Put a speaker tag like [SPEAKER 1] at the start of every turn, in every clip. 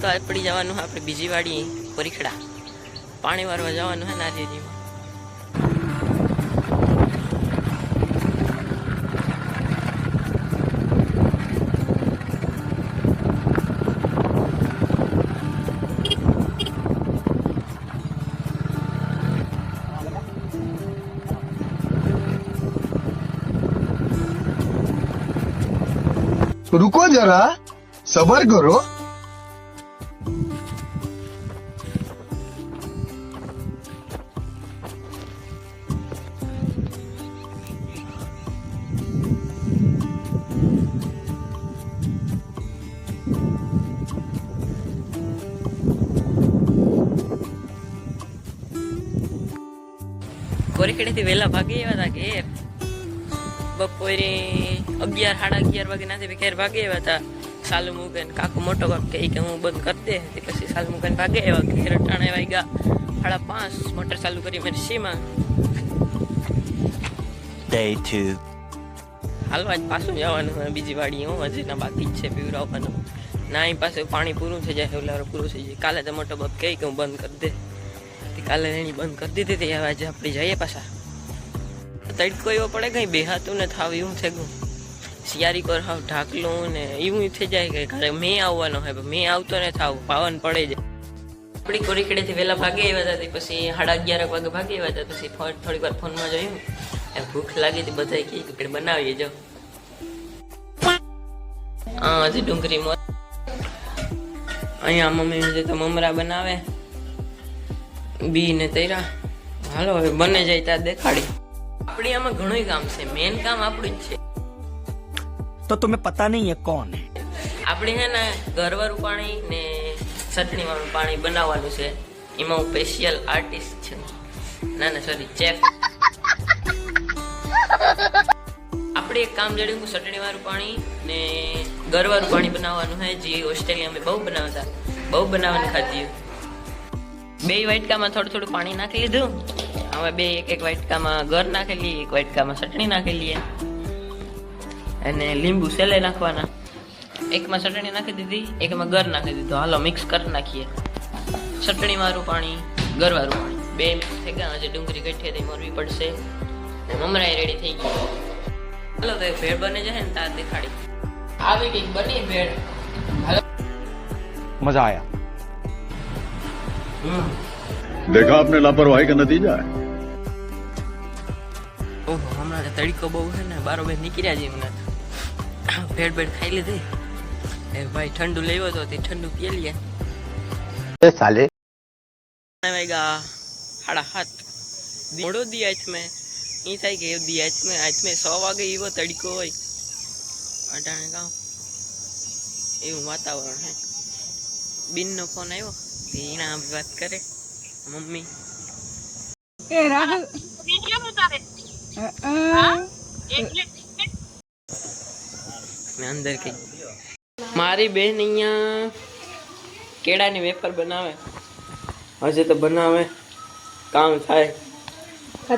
[SPEAKER 1] તો પડી જવાનું આપણે બીજી વાડી પરીખડા પાણી વારવા જવાનું હે નારિયેરીમાં.
[SPEAKER 2] रुको जरा सबर करो.
[SPEAKER 1] કોરીખેડેથી વહેલા ભાગી આવ્યા હતા કે બપોરે 11 સાડા 11 વાગે નાથી ઘેર ભાગી આવ્યા હતા. સાલુ મૂકે કાકુ મોટો કાક કે હું બંધ કરી દે પછી સાલુ મૂકીને ભાગી આવ્યા. ઘેર ટાણે વાગ્યા 5:30 મોટર ચાલુ કરી મારી સીમાં.
[SPEAKER 3] Day 2.
[SPEAKER 1] હાલવા જ પાછું જવાનું હોય બીજી વાડી. હું હજી ના બાકી જ છે પીવડાવવાનું. ના અહીં પાસે પાણી પૂરું થઈ જાય એટલે પૂરું થઈ જાય. કાલે તો મોટો બાપ કહે કે હું બંધ કરી દે. કાલે એની બંધ કરી દીધી હતી. હવે આજે આપણે જઈએ પાછા. તડકો એવો પડે કઈ બેહાતું ને થાવ એવું છે ગયું. શિયારી પર હાવ ઢાકલું ને એવું થઈ જાય કે મેં આવવાનો હોય મેં આવતો ને થાવ પાવન પડે જાય. આપણી કોરીખેડેથી વહેલા ભાગી આવ્યા હતા. પછી 11:30 વાગે ભાગી આવ્યા હતા. પછી થોડીક વાર ફોનમાં જોયું ભૂખ લાગી હતી. બધા કે બનાવીએ જો. હા હજી ડુંગળી મોર અહીંયા મમ્મી હજી તો મમરા બનાવે બી ને તૈરા. હાલો હવે બને જાય ત્યાં દેખાડી. આપણી આમાં ઘણું કામ છે. મેન કામ આપણું જ છે.
[SPEAKER 3] तो तुम्हें पता नहीं है कौन है.
[SPEAKER 1] આપણે છે ને ઘરવાળું પાણી ને ચટણી વાળું પાણી બનાવવાનું છે. એમાં હું સ્પેશિયલ આર્ટિસ્ટ છું. ના સોરી ચેફ. આપણે એક કામ જડ્યું હું ચટણી વાળું પાણી ને ઘરવાળું પાણી બનાવવાનું છે. જે ઓસ્ટ્રેલિયા મેં બહુ બનાવતા બહુ બનાવવાની ખાધી. 2 વાટકામાં થોડું પાણી નાખી લીધું. હવે 2 એક વાટકામાં ઘર નાખી લઈએ. 1 વાટકામાં ચટણી નાખી લઈએ અને લીંબુ સેલે નાખવાના. એકમાં ચટણી નાખી દીધી એકમાં ઘર નાખી દીધું. હાલો મિક્સ કરી નાખીએ. ચટણી વાળું પાણી ઘરવાળું પાણી 2 મિક્સ થઈ ગયા. હજી ડુંગળી ગઠિયાથી મોરવી પડશે ને મમરાઈ રેડી થઈ ગઈ. હાલો તો ભેળ બને જાય ને તાર દેખાડી. આવી ગઈ બની ભેળ. હાલો
[SPEAKER 3] मजा आया.
[SPEAKER 4] देखा आपने लापरवाही का नतीजा है.
[SPEAKER 1] ઓહો હમણાં તડકો બહુ છે ને બારોબાર નીકળ્યા છે. એમને ભેળ ખાઈ લીધી. એ ભાઈ ઠંડુ લેવો તો તે ઠંડુ પી લઈએ.
[SPEAKER 2] साले
[SPEAKER 1] વાગ્યા 7:30 મોડો દી આજ મેં ઈ થાય કે દી આજ મેં 6 વાગે એવો તડકો હોય અટાણે ગામ એવું વાતાવરણ હે. બિનનો ફોન આવ્યો એના વાત કરે મમ્મી
[SPEAKER 5] એ રાહુલ
[SPEAKER 1] મેં અંદર કઈ મારી બેન અહીંયા કેળાની વેફર બનાવે. હજે તો બનાવે કામ થાય.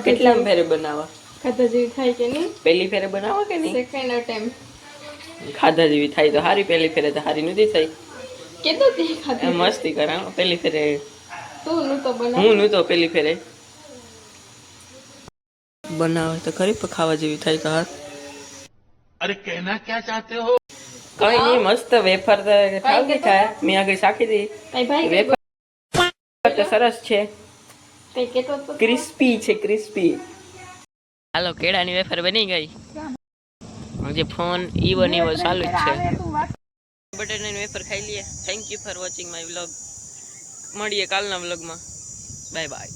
[SPEAKER 1] કેટલા ફેરે બનાવવા
[SPEAKER 5] ખાધા જેવી થાય કે નહીં?
[SPEAKER 1] પહેલી ફેરે બનાવવા કે નહીં?
[SPEAKER 5] Second attempt.
[SPEAKER 1] ખાધા જેવી થાય તો હારી. પહેલી ફેરે તો હારી નથી થઈ.
[SPEAKER 5] કેતો તે ખાધી
[SPEAKER 1] મસ્તી કરા. પહેલી ફેરે
[SPEAKER 5] તું નું તો બના.
[SPEAKER 1] હું નું તો પહેલી ફેરે બનાવે તો ખરી પણ ખાવા જેવી થાય તો હાર.
[SPEAKER 4] अरे कहना क्या चाहते हो.
[SPEAKER 1] કઈ નહીં મસ્ત વેફર તો ખાવ કે થાય. મેં આગળ ચાખી હતી
[SPEAKER 5] કઈ ભાઈ
[SPEAKER 1] વેફર તો સરસ છે.
[SPEAKER 5] કઈ કેતો તો
[SPEAKER 1] ક્રિસ્પી છે ક્રિસ્પી. હાલો કેળાની વેફર બની ગઈ. હજી ફોન ઈવો ને ઈવો ચાલુ જ છે. બટેટાની વેફર ખાઈ લઈએ. Thank you for watching my vlog. મળીએ કાલના વ્લોગમાં. Bye bye.